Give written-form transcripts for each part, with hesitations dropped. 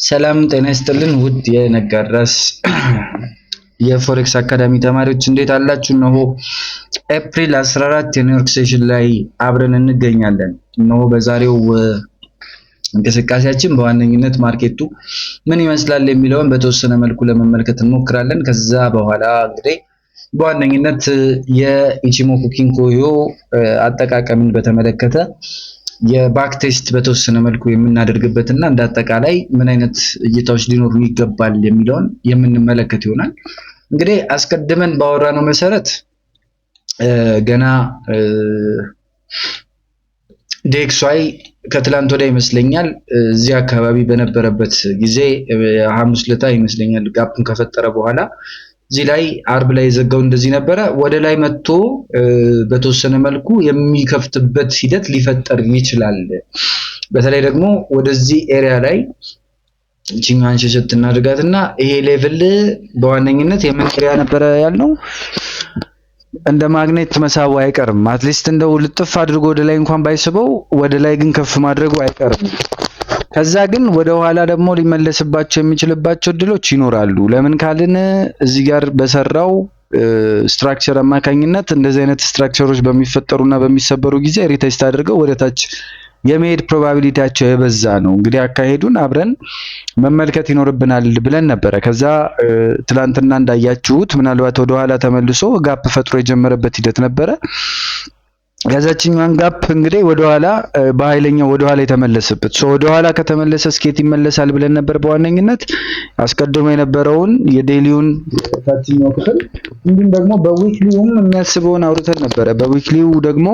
ሰላም ጤና ይስጥልን ውድ የነጋድራስ የፎሬክስ አካዳሚ ተማሪዎች እንዴት አላችሁ? እነሆ ኤፕሪል 14 የኒውዮርክ ሴሽን ላይ አብረን እንገኛለን። እነሆ በዛሬው እንቅስቃሴያችን በዋነኝነት ማርኬቱ ምን ይመስላል የሚለውን በተወሰነ መልኩ ለመመልከት እንሞክራለን። ከዛ በኋላ እንግዲህ በዋነኝነት የኢቺሞኩ ኪንኮዮ አጠቃቀምን በተመለከተ የባክ ቴስት በተወሰነ መልኩ የምናደርግበትና እንደ አጠቃላይ ምን አይነት እይታዎች ሊኖሩን ይገባል የሚለውን የምንመለከት ይሆናል። እንግዲህ አስቀድመን ባወራነው መሰረት ገና ዴክስዋይ ከትላንት ወዲያ ይመስለኛል እዚህ አካባቢ በነበረበት ጊዜ ሐሙስ ዕለት ይመስለኛል ጋፕን ከፈጠረ በኋላ እዚህ ላይ አርብ ላይ ዘጋው እንደዚህ ነበረ። ወደ ላይ መጥቶ በተወሰነ መልኩ የሚከፍትበት ሂደት ሊፈጠር ይችላል። በተለይ ደግሞ ወደዚህ ኤሪያ ላይ እቺኛን ሸሸት እናድርጋትና ይሄ ሌቭል በዋነኝነት የምን ኤሪያ ነበረ ያልነው እንደ ማግኔት መሳቡ አይቀርም። አትሊስት እንደው ልጥፍ አድርጎ ወደ ላይ እንኳን ባይስበው ወደ ላይ ግን ከፍ ማድረጉ አይቀርም። ከዛ ግን ወደ ኋላ ደግሞ ሊመለስባቸው የሚችልባቸው እድሎች ይኖራሉ። ለምን ካልን እዚህ ጋር በሰራው ስትራክቸር አማካኝነት እንደዚህ አይነት ስትራክቸሮች በሚፈጠሩና በሚሰበሩ ጊዜ ሪቴስት አድርገው ወደ ታች የመሄድ ፕሮባቢሊቲያቸው የበዛ ነው። እንግዲህ አካሄዱን አብረን መመልከት ይኖርብናል ብለን ነበረ። ከዛ ትላንትና እንዳያችሁት ምናልባት ወደ ኋላ ተመልሶ ጋፕ ፈጥሮ የጀመረበት ሂደት ነበረ። ከዛችኛን ጋፕ እንግዲህ ወደ ኋላ በኃይለኛው ወደ ኋላ የተመለሰበት ወደ ኋላ ከተመለሰ ስኬት ይመለሳል ብለን ነበር። በዋነኝነት አስቀድሞ የነበረውን የዴሊውን ታችኛው ክፍል እንዲሁም ደግሞ በዊክሊውም የሚያስበውን አውርተን ነበረ። በዊክሊው ደግሞ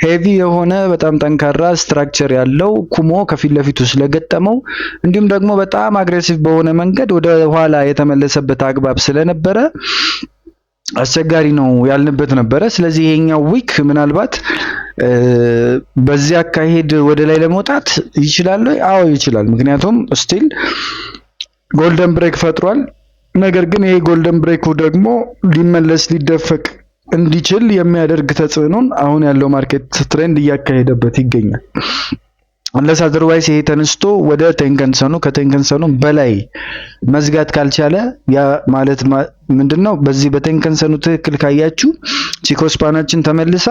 ሄቪ የሆነ በጣም ጠንካራ ስትራክቸር ያለው ኩሞ ከፊት ለፊቱ ስለገጠመው እንዲሁም ደግሞ በጣም አግሬሲቭ በሆነ መንገድ ወደ ኋላ የተመለሰበት አግባብ ስለነበረ አስቸጋሪ ነው ያልንበት ነበረ። ስለዚህ ይሄኛው ዊክ ምናልባት በዚህ አካሄድ ወደ ላይ ለመውጣት ይችላል። አዎ ይችላል። ምክንያቱም ስቲል ጎልደን ብሬክ ፈጥሯል። ነገር ግን ይሄ ጎልደን ብሬኩ ደግሞ ሊመለስ ሊደፈቅ እንዲችል የሚያደርግ ተጽዕኖን አሁን ያለው ማርኬት ትሬንድ እያካሄደበት ይገኛል። አንለስ አዘርዋይስ ይሄ ተነስቶ ወደ ቴንከንሰኑ ከቴንከንሰኑ በላይ መዝጋት ካልቻለ ያ ማለት ምንድነው? በዚህ በቴንከንሰኑ ትክክል ካያችሁ ቺኮስፓናችን ተመልሳ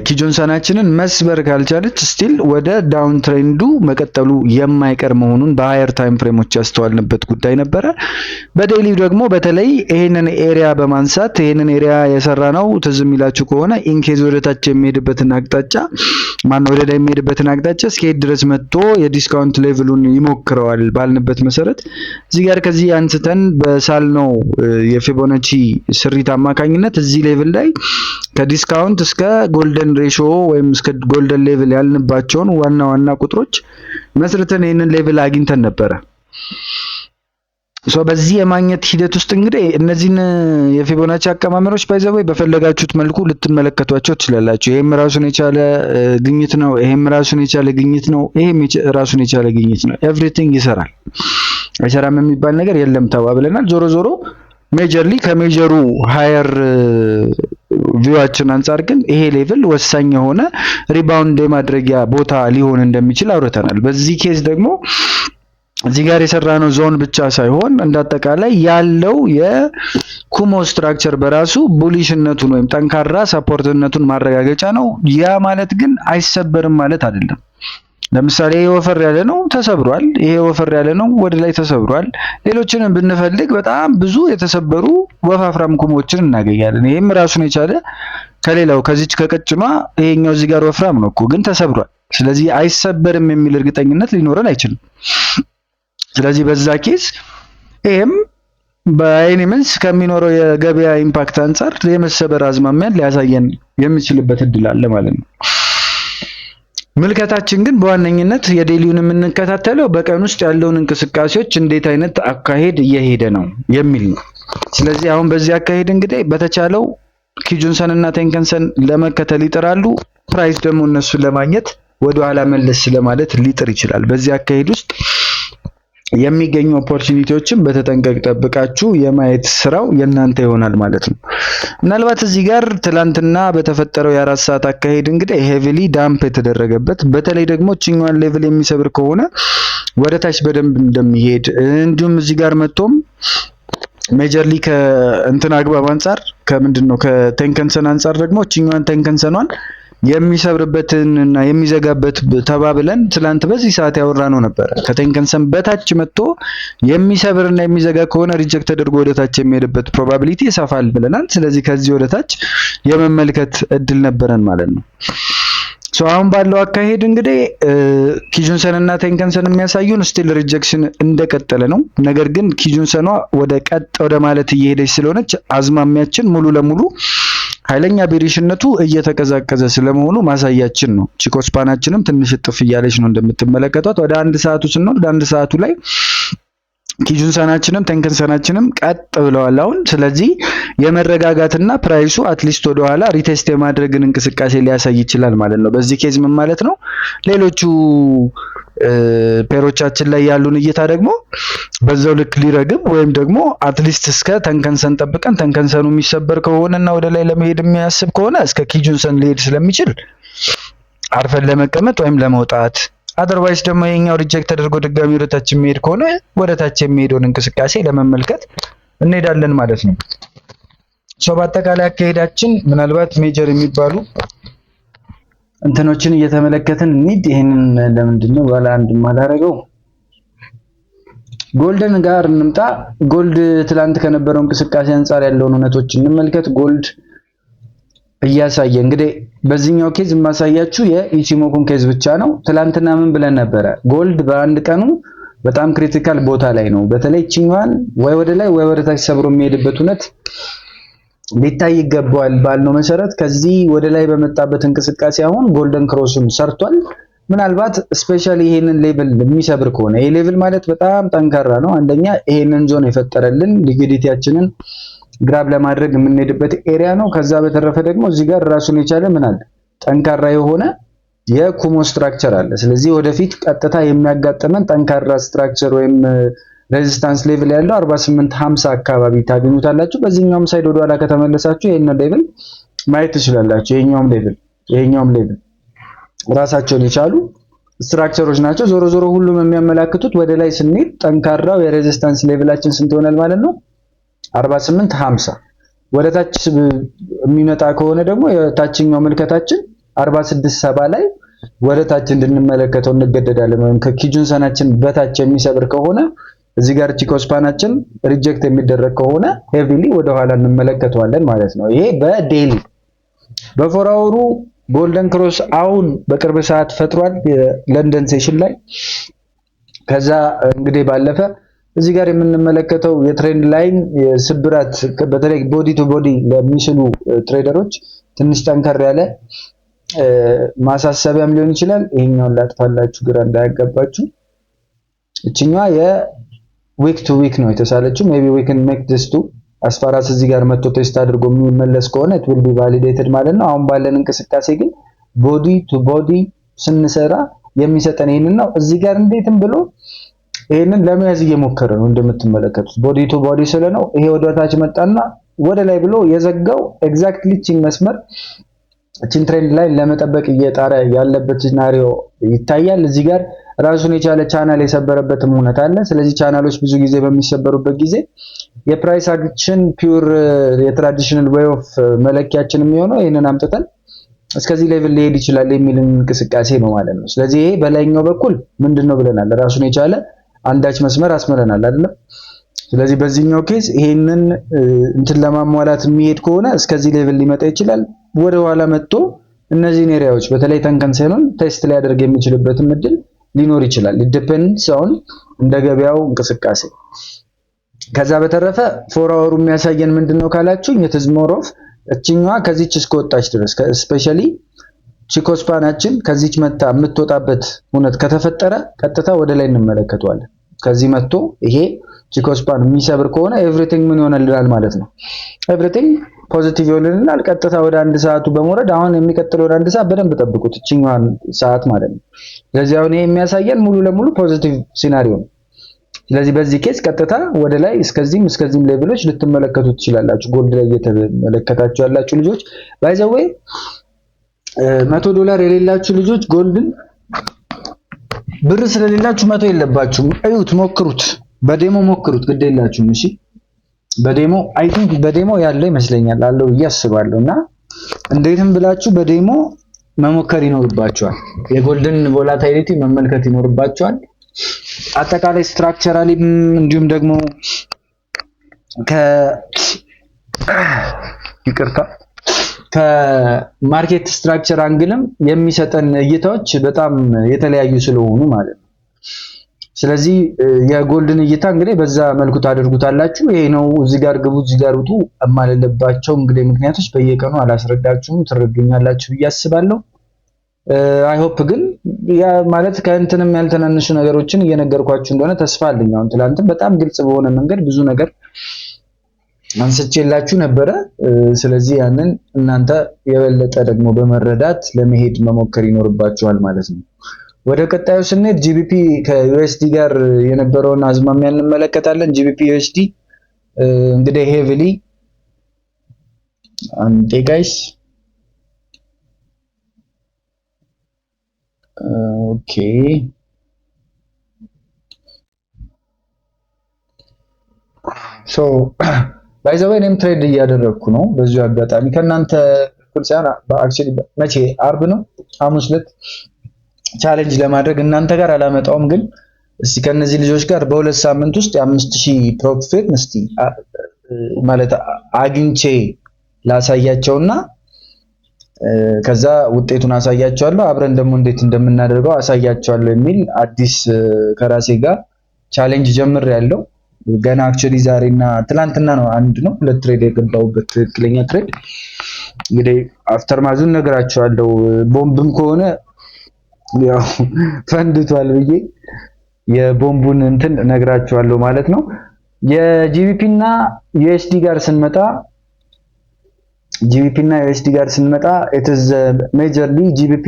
ኪጆንሰናችንን መስበር ካልቻለች ስቲል ወደ ዳውን ትሬንዱ መቀጠሉ የማይቀር መሆኑን በሃየር ታይም ፍሬሞች ያስተዋልንበት ጉዳይ ነበረ። በዴይሊ ደግሞ በተለይ ይሄንን ኤሪያ በማንሳት ይሄንን ኤሪያ የሰራ ነው ትዝ የሚላችሁ ከሆነ ኢንኬዝ ወደታች የሚሄድበትን አቅጣጫ ወደ ላይ የሚሄድበትን አቅጣጫ እስከሄድ ድረስ መጥቶ የዲስካውንት ሌቭሉን ይሞክረዋል ባልንበት መሰረት እዚህ ጋር ከዚህ አንስተን በሳልነው የፊቦናቺ ስሪት አማካኝነት እዚህ ሌቭል ላይ ከዲስካውንት እስከ ጎልደን ሬሾ ወይም እስከ ጎልደን ሌቭል ያልንባቸውን ዋና ዋና ቁጥሮች መስርተን ይሄንን ሌቭል አግኝተን ነበረ። በዚህ የማግኘት ሂደት ውስጥ እንግዲህ እነዚህን የፊቦናቺ አቀማመሮች ባይዘው በፈለጋችሁት መልኩ ልትመለከቷቸው ትችላላችሁ። ይሄም ራሱን የቻለ ግኝት ነው፣ ይሄም ራሱን የቻለ ግኝት ነው፣ ይሄም ራሱን የቻለ ግኝት ነው። ኤቭሪቲንግ ይሰራል። አይሰራም የሚባል ነገር የለም ተባብለናል። ዞሮ ዞሮ ሜጀርሊ ከሜጀሩ ሃየር ቪዋችን አንፃር ግን ይሄ ሌቭል ወሳኝ የሆነ ሪባውንድ የማድረጊያ ቦታ ሊሆን እንደሚችል አውርተናል። በዚህ ኬዝ ደግሞ እዚህ ጋር የሰራነው ዞን ብቻ ሳይሆን እንዳጠቃላይ ያለው የኩሞ ስትራክቸር በራሱ ቡሊሽነቱን ወይም ጠንካራ ሰፖርትነቱን ማረጋገጫ ነው። ያ ማለት ግን አይሰበርም ማለት አይደለም። ለምሳሌ ይሄ ወፈር ያለ ነው ተሰብሯል፣ ይሄ ወፈር ያለ ነው ወደ ላይ ተሰብሯል። ሌሎችንም ብንፈልግ በጣም ብዙ የተሰበሩ ወፋፍራም ኩሞችን እናገኛለን። ይሄም ራሱን የቻለ ከሌላው ከዚች ከቀጭኗ ይሄኛው እዚህ ጋር ወፍራም ነው እኮ ግን ተሰብሯል። ስለዚህ አይሰበርም የሚል እርግጠኝነት ሊኖረን አይችልም። ስለዚህ በዛ ኬስ ይሄም በኤኒመንስ ከሚኖረው የገበያ ኢምፓክት አንፃር የመሰበር አዝማሚያን ሊያሳየን የሚችልበት እድል አለ ማለት ነው። ምልከታችን ግን በዋነኝነት የዴሊውን የምንከታተለው በቀን ውስጥ ያለውን እንቅስቃሴዎች እንዴት አይነት አካሄድ እየሄደ ነው የሚል ነው። ስለዚህ አሁን በዚህ አካሄድ እንግዲህ በተቻለው ኪጆንሰን እና ቴንከንሰን ለመከተል ይጥራሉ። ፕራይስ ደግሞ እነሱን ለማግኘት ወደ ኋላ መለስ ለማለት ሊጥር ይችላል። በዚህ አካሄድ ውስጥ የሚገኙ ኦፖርቹኒቲዎችን በተጠንቀቅ ጠብቃችሁ የማየት ስራው የእናንተ ይሆናል ማለት ነው። ምናልባት እዚህ ጋር ትላንትና በተፈጠረው የ4 ሰዓት አካሄድ እንግዲህ ሄቪሊ ዳምፕ የተደረገበት በተለይ ደግሞ ቺኛን ሌቭል የሚሰብር ከሆነ ወደ ታች በደንብ እንደሚሄድ እንዲሁም እዚህ ጋር መጥቶም ሜጀርሊ ከእንትን አግባብ አንፃር ከምንድነው ከቴንከንሰን አንፃር ደግሞ ቺኛን ቴንከንሰኗን የሚሰብርበትንና የሚዘጋበት ተባብለን ትላንት በዚህ ሰዓት ያወራነው ነበር። ከቴንከንሰን በታች መጥቶ የሚሰብርና የሚዘጋ ከሆነ ሪጀክት ተደርጎ ወደ ታች የሚሄድበት ፕሮባቢሊቲ ይሰፋል ብለናል። ስለዚህ ከዚህ ወደ ታች የመመልከት እድል ነበረን ማለት ነው። አሁን ባለው አካሄድ እንግዲህ ኪጁንሰን እና ቴንከንሰን የሚያሳዩን ስቲል ሪጀክሽን እንደቀጠለ ነው። ነገር ግን ኪጁንሰኗ ወደ ቀጥ ወደ ማለት እየሄደች ስለሆነች አዝማሚያችን ሙሉ ለሙሉ ኃይለኛ ቤሪሽነቱ እየተቀዛቀዘ ስለመሆኑ ማሳያችን ነው። ቺኮስፓናችንም ትንሽ ጥፍ እያለች ነው እንደምትመለከቷት። ወደ 1 ሰዓቱ ስንሆን ወደ 1 ሰዓቱ ላይ ኪጁንሰናችንም ቴንከንሰናችንም ቀጥ ብለዋል አሁን። ስለዚህ የመረጋጋትና ፕራይሱ አትሊስት ወደ ኋላ ሪቴስት የማድረግን እንቅስቃሴ ሊያሳይ ይችላል ማለት ነው። በዚህ ኬዝ ምን ማለት ነው? ሌሎቹ ፔሮቻችን ላይ ያሉን እይታ ደግሞ በዛው ልክ ሊረግብ ወይም ደግሞ አትሊስት እስከ ተንከንሰን ጠብቀን ተንከንሰኑ የሚሰበር ከሆነና ወደ ላይ ለመሄድ የሚያስብ ከሆነ እስከ ኪጁንሰን ሊሄድ ስለሚችል አርፈን ለመቀመጥ ወይም ለመውጣት፣ አደርዋይስ ደግሞ የኛው ሪጀክት ተደርጎ ድጋሚ ወደ ታች የሚሄድ ከሆነ ወደ ታች የሚሄደውን እንቅስቃሴ ለመመልከት እንሄዳለን ማለት ነው። በአጠቃላይ አካሄዳችን ምናልባት ሜጀር የሚባሉ እንትኖችን እየተመለከትን እንሂድ። ይሄንን ለምንድነው ባለ አንድ ማላረገው? ጎልድን ጋር እንምጣ። ጎልድ ትላንት ከነበረው እንቅስቃሴ አንፃር ያለውን እውነቶች እንመልከት። ጎልድ እያሳየ እንግዲህ በዚህኛው ኬዝ የማሳያችሁ የኢቺሞኩን ኬዝ ብቻ ነው። ትላንትና ምን ብለን ነበረ? ጎልድ በአንድ ቀኑ በጣም ክሪቲካል ቦታ ላይ ነው። በተለይ ቺኛን ወይ ወደ ላይ ወይ ወደ ታች ሰብሮ የሚሄድበት እውነት ሊታይ ይገባዋል ባልነው መሰረት ከዚህ ወደ ላይ በመጣበት እንቅስቃሴ አሁን ጎልደን ክሮስን ሰርቷል። ምናልባት ስፔሻሊ ይሄንን ሌቭል የሚሰብር ከሆነ ይሄ ሌቭል ማለት በጣም ጠንካራ ነው። አንደኛ ይሄንን ዞን የፈጠረልን ሊኩዊዲቲያችንን ግራብ ለማድረግ የምንሄድበት ኤሪያ ነው። ከዛ በተረፈ ደግሞ እዚህ ጋር ራሱን የቻለ ምን አለ? ጠንካራ የሆነ የኩሞ ስትራክቸር አለ። ስለዚህ ወደፊት ቀጥታ የሚያጋጥመን ጠንካራ ስትራክቸር ወይም ሬዚስታንስ ሌቭል ያለው 4850 አካባቢ ታገኙታላችሁ። በዚህኛውም ሳይድ ወደ ኋላ ከተመለሳችሁ ይሄንን ሌቭል ማየት ትችላላችሁ። ይሄኛውም ሌቭል ራሳቸውን የቻሉ ስትራክቸሮች ናቸው። ዞሮ ዞሮ ሁሉም የሚያመላክቱት ወደ ላይ ስንሄድ ጠንካራው የሬዚስታንስ ሌቭላችን ስንት ይሆናል ማለት ነው? 4850። ወደ ታች የሚመጣ ከሆነ ደግሞ የታችኛው ምልከታችን 467 ላይ ወደ ታች እንድንመለከተው እንገደዳለን። ወይም ከኪጁንሰናችን በታች የሚሰብር ከሆነ እዚህ ጋር ቺኮስፓናችን ሪጀክት የሚደረግ ከሆነ ሄቪሊ ወደ ኋላ እንመለከተዋለን ማለት ነው። ይሄ በዴሊ በፎር አወሩ ጎልደን ክሮስ አሁን በቅርብ ሰዓት ፈጥሯል የለንደን ሴሽን ላይ። ከዛ እንግዲህ ባለፈ እዚህ ጋር የምንመለከተው የትሬንድ ላይን የስብራት በተለይ ቦዲ ቱ ቦዲ ለሚስሉ ትሬደሮች ትንሽ ጠንከር ያለ ማሳሰቢያም ሊሆን ይችላል። ይሄኛውን ላጥፋላችሁ ግራ እንዳያጋባችሁ። እቺኛዋ የዊክ ቱ ዊክ ነው የተሳለችው። ሜቢ ዊ ካን ሜክ ዲስ ቱ አስፋራስ እዚህ ጋር መጥቶ ቴስት አድርጎ የሚመለስ ከሆነ it will be validated ማለት ነው። አሁን ባለን እንቅስቃሴ ግን ቦዲ ቱ ቦዲ ስንሰራ የሚሰጠን ይሄንን ነው። እዚህ ጋር እንዴትም ብሎ ይሄንን ለመያዝ እየሞከረ ነው እንደምትመለከቱት። ቦዲ ቱ ቦዲ ስለነው ይሄ ወደ ታች መጣና ወደ ላይ ብሎ የዘጋው ኤግዛክትሊ ቺን መስመር ቺን ትሬንድ ላይ ለመጠበቅ እየጣረ ያለበት ሲናሪዮ ይታያል። እዚህ ጋር ራሱን የቻለ ቻናል የሰበረበትም እውነት አለ። ስለዚህ ቻናሎች ብዙ ጊዜ በሚሰበሩበት ጊዜ የፕራይስ አክሽን ፒውር የትራዲሽናል ዌይ ኦፍ መለኪያችን የሚሆነው ይሄንን አምጥተን እስከዚህ ሌቭል ሊሄድ ይችላል የሚል እንቅስቃሴ ነው ማለት ነው። ስለዚህ ይሄ በላይኛው በኩል ምንድነው ብለናል? ራሱን የቻለ አንዳች መስመር አስመረናል አይደለም? ስለዚህ በዚህኛው ኬዝ ይሄንን እንትን ለማሟላት የሚሄድ ከሆነ እስከዚህ ሌቭል ሊመጣ ይችላል። ወደ ኋላ መጥቶ እነዚህን ኤሪያዎች በተለይ ተንከንሰኑን ቴስት ሊያደርግ የሚችልበትም እድል ሊኖር ይችላል። it depends on እንደ ገበያው እንቅስቃሴ። ከዛ በተረፈ ፎር አወሩ የሚያሳየን ምንድነው ካላችሁ it is more of እቺኛዋ ከዚች እስከወጣች ድረስ ስፔሻሊ ቺኮስፓናችን ከዚች መታ የምትወጣበት እውነት ከተፈጠረ ቀጥታ ወደ ላይ እንመለከተዋለን። ከዚህ መጥቶ ይሄ ቺኮስፓን የሚሰብር ከሆነ ኤቭሪቲንግ ምን ይሆናልናል ማለት ነው? ኤቭሪቲንግ ፖዚቲቭ ይሆንልናል። ቀጥታ ወደ 1 ሰዓቱ በመውረድ አሁን የሚቀጥለው ወደ 1 ሰዓት በደንብ ጠብቁት እቺኛዋን ሰዓት ማለት ነው። ስለዚህ አሁን ይሄ የሚያሳየን ሙሉ ለሙሉ ፖዚቲቭ ሲናሪዮ ነው። ስለዚህ በዚህ ኬስ ቀጥታ ወደ ላይ እስከዚህም ሌቭሎች ልትመለከቱ ትችላላችሁ። ጎልድ ላይ እየተመለከታችሁ ያላችሁ ልጆች ባይ ዘ ዌይ $100 የሌላችሁ ልጆች ጎልድን ብር ስለሌላችሁ መቶ የለባችሁም። እዩት፣ ሞክሩት፣ በዴሞ ሞክሩት፣ ግድ የላችሁም። እሺ በዴሞ አይ ቲንክ በዴሞ ያለው ይመስለኛል አለው ብዬ አስባለሁና እንዴትም ብላችሁ በዴሞ መሞከር ይኖርባችኋል። የጎልድን ቮላቲሊቲ መመልከት ይኖርባችኋል። አጠቃላይ ስትራክቸራሊ እንዲሁም ደግሞ ከማርኬት ስትራክቸር አንግልም የሚሰጠን እይታዎች በጣም የተለያዩ ስለሆኑ ማለት ነው። ስለዚህ የጎልድን እይታ እንግዲህ በዛ መልኩ ታደርጉታላችሁ። ይሄ ነው እዚህ ጋር ግቡ እዚህ ጋር ውጡ የማልለባቸው እንግዲህ ምክንያቶች በየቀኑ አላስረዳችሁም፣ ትረዱኛላችሁ ብዬ አስባለሁ። አይ ሆፕ ግን ያ ማለት ከእንትንም ያልተናነሹ ነገሮችን እየነገርኳችሁ እንደሆነ ተስፋ አለኝ። አሁን ትላንትም በጣም ግልጽ በሆነ መንገድ ብዙ ነገር አንስቼላችሁ ነበረ። ስለዚህ ያንን እናንተ የበለጠ ደግሞ በመረዳት ለመሄድ መሞከር ይኖርባችኋል ማለት ነው። ወደ ቀጣዩ ስንሄድ ጂቢፒ ከዩኤስዲ ጋር የነበረውን አዝማሚያ እንመለከታለን። ጂቢፒ ዩኤስዲ እንግዲህ ሄቪሊ አንዴ ጋይስ ኦኬ ሶ ባይ ዘ ዌይ እኔም ትሬድ እያደረግኩ ነው። በዚሁ አጋጣሚ ከእናንተ እኩል ሳይሆን በአክቹዋሊ መቼ አርብ ነው ሐሙስ ዕለት ቻሌንጅ ለማድረግ እናንተ ጋር አላመጣውም፣ ግን እስቲ ከነዚህ ልጆች ጋር በሁለት ሳምንት ውስጥ የ5000 ፕሮፊት እስቲ ማለት አግኝቼ ላሳያቸውና ከዛ ውጤቱን አሳያቸዋለሁ። አብረን ደግሞ እንዴት እንደምናደርገው አሳያቸዋለሁ የሚል አዲስ ከራሴ ጋር ቻሌንጅ ጀምሬያለሁ። ገና አክቹዋሊ ዛሬና ትላንትና ነው አንድ ነው ሁለት ትሬድ የገባሁበት ትክክለኛ ትሬድ። እንግዲህ አፍተር ማዙን ነግራቸዋለሁ። ቦምብም ከሆነ ያው ፈንድቷል ብዬ የቦምቡን እንትን ነግራቸዋለሁ ማለት ነው። የጂቢፒ እና ዩኤስዲ ጋር ስንመጣ it is majorly ጂቢፒ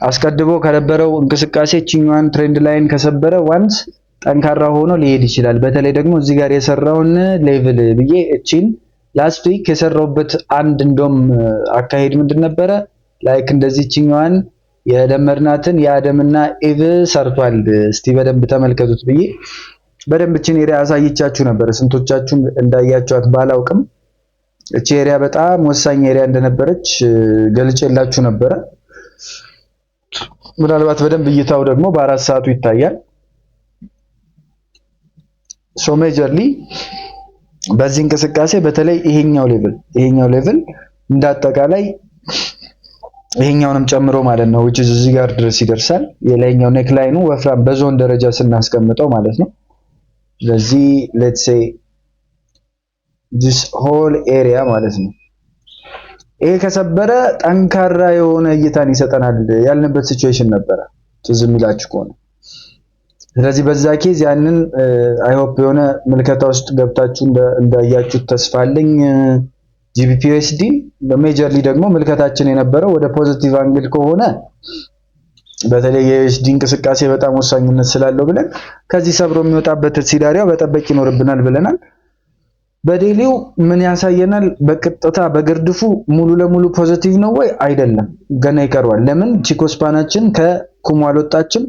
አስቀድሞ ከነበረው እንቅስቃሴ ቺኛን ትሬንድ ላይን ከሰበረ ዋንስ ጠንካራ ሆኖ ሊሄድ ይችላል። በተለይ ደግሞ እዚህ ጋር የሰራውን ሌቭል ብዬ እቺን ላስት ዊክ የሰራውበት አንድ እንደም አካሄድ ምንድን ነበረ ላይክ እንደዚህ ቺኛን የለመድናትን የአደምና ኢቭ ሰርቷል። እስቲ በደንብ ተመልከቱት ብዬ በደንብ እቺን ኤሪያ አሳይቻችሁ ነበር። ስንቶቻችሁ እንዳያችኋት ባላውቅም እቺ ኤሪያ በጣም ወሳኝ ኤሪያ እንደነበረች ገልጬላችሁ ነበረ። ምናልባት በደንብ እይታው ደግሞ በ4 ሰዓቱ ይታያል። ሶ ሜጀርሊ በዚህ እንቅስቃሴ በተለይ ይሄኛው ሌቭል እንዳጠቃላይ ይሄኛውንም ጨምሮ ማለት ነው which is እዚህ ጋር ድረስ ይደርሳል። የላይኛው ኔክ ላይኑ ወፍራም በዞን ደረጃ ስናስቀምጠው ማለት ነው። ስለዚህ let's say this whole area ማለት ነው ይሄ ከሰበረ ጠንካራ የሆነ እይታን ይሰጠናል ያልንበት ሲቹዌሽን ነበረ ትዝ የሚላችሁ ከሆነ። ስለዚህ በዛ ኬዝ ያንን አይ ሆፕ የሆነ ምልከታ ውስጥ ገብታችሁ እንዳያችሁ ተስፋ አለኝ። ጂቢፒ ዩኤስዲ በሜጀርሊ ደግሞ ምልከታችን የነበረው ወደ ፖዚቲቭ አንግል ከሆነ በተለይ የዩኤስዲ እንቅስቃሴ በጣም ወሳኝነት ስላለው ብለን ከዚህ ሰብሮ የሚወጣበት ሲናሪዮ በጠበቅ ይኖርብናል ብለናል። በዴሊው ምን ያሳየናል? በቅጥታ በግርድፉ ሙሉ ለሙሉ ፖዚቲቭ ነው ወይ አይደለም፣ ገና ይቀርዋል። ለምን ቺኮስፓናችን ከኩሙ አልወጣችም፣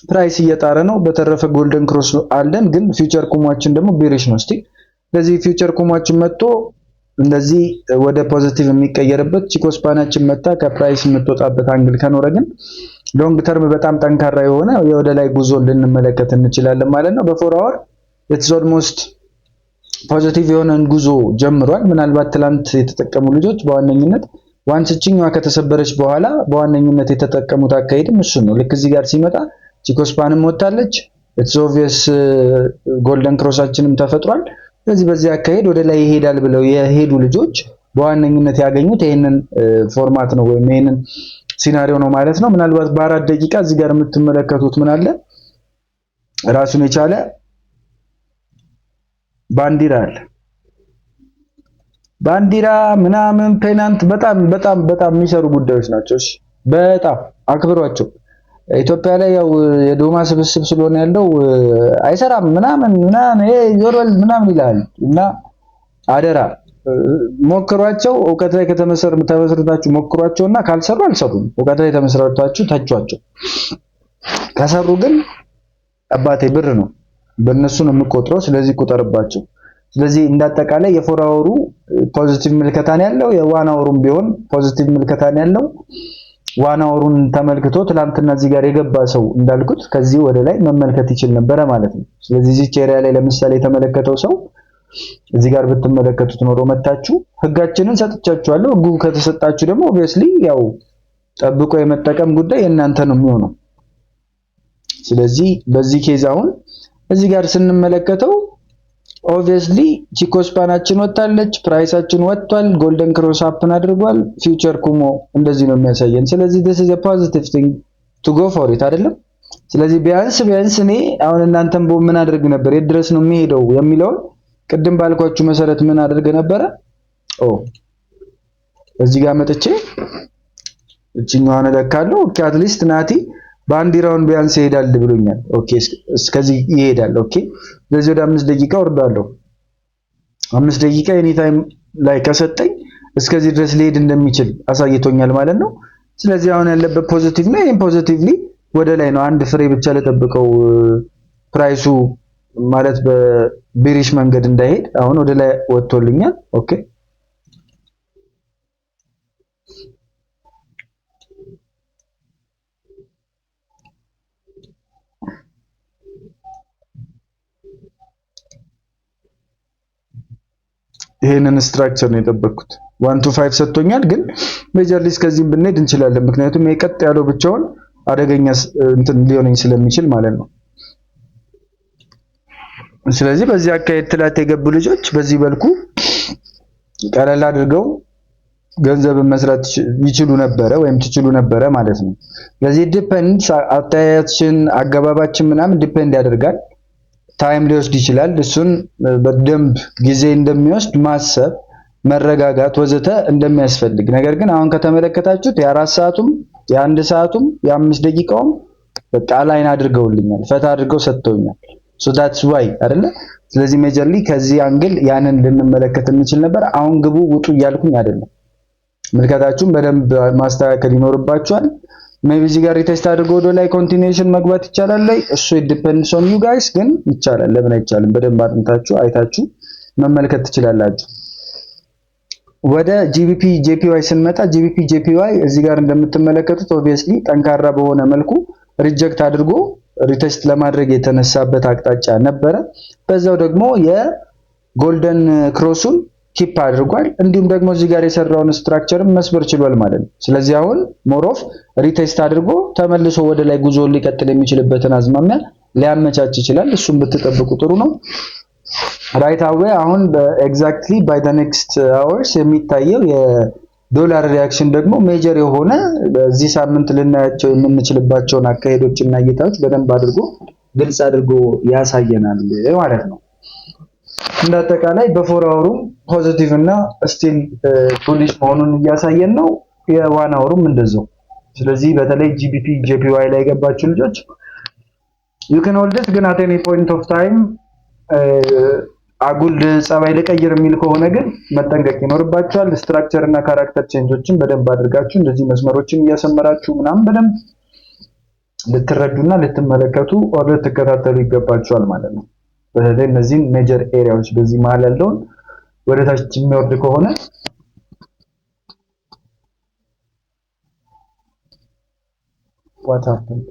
ፕራይስ እየጣረ ነው። በተረፈ ጎልደን ክሮስ አለን፣ ግን ፊውቸር ኩሟችን ደግሞ ቤሪሽ ነው። እስቲ ስለዚህ ፊውቸር ኩሟችን መጥቶ እንደዚህ ወደ ፖዚቲቭ የሚቀየርበት ቺኮስፓናችን መጣ ከፕራይስ የምትወጣበት አንግል ከኖረ ግን ሎንግ ተርም በጣም ጠንካራ የሆነ ወደ ላይ ጉዞ ልንመለከት እንችላለን ማለት ነው። በፎር አወር ኢትስ ኦልሞስት ፖዚቲቭ የሆነ ጉዞ ጀምሯል። ምናልባት ትላንት የተጠቀሙ ልጆች በዋነኝነት ዋንስ ቺኛዋ ከተሰበረች በኋላ በዋነኝነት የተጠቀሙት አካሄድም እሱ ነው። ልክ እዚህ ጋር ሲመጣ ቺኮስፓንም ወጣለች፣ ኢትስ ኦብቪየስ ጎልደን ክሮሳችንም ተፈጥሯል። ስለዚህ በዚህ አካሄድ ወደ ላይ ይሄዳል ብለው የሄዱ ልጆች በዋነኝነት ያገኙት ይሄንን ፎርማት ነው ወይም ይሄንን ሲናሪዮ ነው ማለት ነው። ምናልባት በ4 ደቂቃ እዚህ ጋር የምትመለከቱት ምን አለ ራሱን የቻለ ባንዲራ አለ። ባንዲራ ምናምን ፔናንት በጣም የሚሰሩ ጉዳዮች ናቸው። እሺ በጣም አክብሯቸው። ኢትዮጵያ ላይ ያው የዶማ ስብስብ ስለሆነ ያለው አይሰራም ምናምን ይሄ ዞርበል ምናምን ይላል እና አደራ ሞክሯቸው። እውቀት ላይ ተመስርታችሁ ሞክሯቸውና ካልሰሩ አልሰሩም። እውቀት ላይ ተመስርታችሁ ተቿቸው። ከሰሩ ግን አባቴ ብር ነው በእነሱ ነው የምቆጥረው። ስለዚህ ቁጠርባቸው። ስለዚህ እንዳጠቃላይ የፎር አወሩ ፖዚቲቭ ምልከታን ያለው የዋን አወሩም ቢሆን ፖዚቲቭ ምልከታን ያለው ዋን አወሩን ተመልክቶ ትላንትና እዚህ ጋር የገባ ሰው እንዳልኩት ከዚህ ወደ ላይ መመልከት ይችል ነበረ ማለት ነው። ስለዚህ እዚህ ኤሪያ ላይ ለምሳሌ የተመለከተው ሰው እዚህ ጋር ብትመለከቱት ኖሮ መታችሁ ህጋችንን ሰጥቻችኋለሁ። ህጉ ከተሰጣችሁ ደግሞ ኦብቪየስሊ ያው ጠብቆ የመጠቀም ጉዳይ የእናንተ ነው የሚሆነው። ስለዚህ በዚህ ኬዝ አሁን እዚህ ጋር ስንመለከተው ኦብቪየስሊ ቺኮስፓናችን ወጣለች፣ ፕራይሳችን ወጥቷል፣ ጎልደን ክሮስ አፕን አድርጓል፣ ፊውቸር ኩሞ እንደዚህ ነው የሚያሳየን። ስለዚህ this is a positive thing to go for it አይደለም። ስለዚህ ቢያንስ እኔ አሁን እናንተም ምን አድርግ ነበር የት ድረስ ነው የሚሄደው የሚለው ቅድም ባልኳችሁ መሰረት ምን አድርግ ነበረ እዚህ ጋር መጥቼ እቺኛዋን እለካለሁ። ኦኬ አትሊስት ናቲ ባንዲራውን ቢያንስ ይሄዳል ብሎኛል። ኦኬ እስከዚህ ይሄዳል። ኦኬ ስለዚህ ወደ 5 ደቂቃ ወርዳለሁ። 5 ደቂቃ ኤኒ ታይም ላይ ከሰጠኝ እስከዚህ ድረስ ሊሄድ እንደሚችል አሳይቶኛል ማለት ነው። ስለዚህ አሁን ያለበት ፖዚቲቭ ነው። ይሄን ፖዚቲቭሊ ወደ ላይ ነው። አንድ ፍሬ ብቻ ለጠብቀው ፕራይሱ ማለት በቢሪሽ መንገድ እንዳይሄድ አሁን ወደ ላይ ወጥቶልኛል። ኦኬ ይሄንን ስትራክቸር ነው የጠበቅኩት። 1 to 5 ሰጥቶኛል፣ ግን ሜጀር ሊስት ከዚህም ብንሄድ እንችላለን። ምክንያቱም የቀጥ ያለው ብቻውን አደገኛ እንትን ሊሆነኝ ስለሚችል ማለት ነው። ስለዚህ በዚህ አካሄድ ትላት የገቡ ልጆች በዚህ መልኩ ቀለል አድርገው ገንዘብን መስራት ይችሉ ነበረ ወይም ትችሉ ነበረ ማለት ነው። ስለዚህ ዲፔንድ አታያችን አገባባችን ምናምን ዲፔንድ ያደርጋል። ታይም ሊወስድ ይችላል። እሱን በደንብ ጊዜ እንደሚወስድ ማሰብ፣ መረጋጋት ወዘተ እንደሚያስፈልግ ነገር ግን አሁን ከተመለከታችሁት የ4 ሰዓቱም የ1 ሰዓቱም የ5 ደቂቃውም በቃ ላይን አድርገውልኛል፣ ፈታ አድርገው ሰጥተውኛል። so that's why አይደለ። ስለዚህ ሜጀርሊ ከዚህ አንግል ያንን ልንመለከት እንችል ነበር። አሁን ግቡ ውጡ እያልኩኝ አይደለም። ምልከታችሁን በደንብ ማስተካከል ይኖርባችኋል። ሜቢ እዚህ ጋር ሪቴስት አድርጎ ወደ ላይ ኮንቲኒዩዌሽን መግባት ይቻላል ላይ እሱ ዲፔንድስ ኦን ዩ ጋይስ፣ ግን ይቻላል። ለምን አይቻልም? በደንብ አጥንታችሁ አይታችሁ መመልከት ትችላላችሁ። ወደ GBP JPY ስንመጣ GBP JPY እዚህ ጋር እንደምትመለከቱት ኦብቪየስሊ ጠንካራ በሆነ መልኩ ሪጀክት አድርጎ ሪቴስት ለማድረግ የተነሳበት አቅጣጫ ነበረ። በዛው ደግሞ የጎልደን ክሮሱን ኪፕ አድርጓል። እንዲሁም ደግሞ እዚህ ጋር የሰራውን ስትራክቸርም መስበር ችሏል ማለት ነው። ስለዚህ አሁን ሞሮፍ ሪቴስት አድርጎ ተመልሶ ወደ ላይ ጉዞ ሊቀጥል የሚችልበትን አዝማሚያ ሊያመቻች ይችላል። እሱም ብትጠብቁ ጥሩ ነው። ራይት አዌይ አሁን በኤግዛክትሊ ባይ ዘ ኔክስት አወርስ የሚታየው የዶላር ሪአክሽን ደግሞ ሜጀር የሆነ በዚህ ሳምንት ልናያቸው የምንችልባቸውን አካሄዶችና እይታዎች በደንብ አድርጎ ግልጽ አድርጎ ያሳየናል ማለት ነው። እንዳጠቃላይ በፎር አወሩ ፖዚቲቭ እና ስቲል ቡሊሽ መሆኑን እያሳየን ነው። የዋን አወሩም እንደዛው። ስለዚህ በተለይ GBP JPY ላይ የገባችሁ ልጆች you can hold it፣ ግን at any point of time አጉል ጸባይ ልቀይር የሚል ከሆነ ግን መጠንቀቅ ይኖርባችኋል። ስትራክቸር እና ካራክተር ቼንጆችን በደንብ አድርጋችሁ እንደዚህ መስመሮችን እያሰመራችሁ ምናምን በደንብ ልትረዱና ልትመለከቱ ኦር ልትከታተሉ ይገባችኋል ማለት ነው። በተለይ እነዚህን ሜጀር ኤሪያዎች በዚህ መሃል ያለውን ወደ ታች የሚወርድ ከሆነ what happened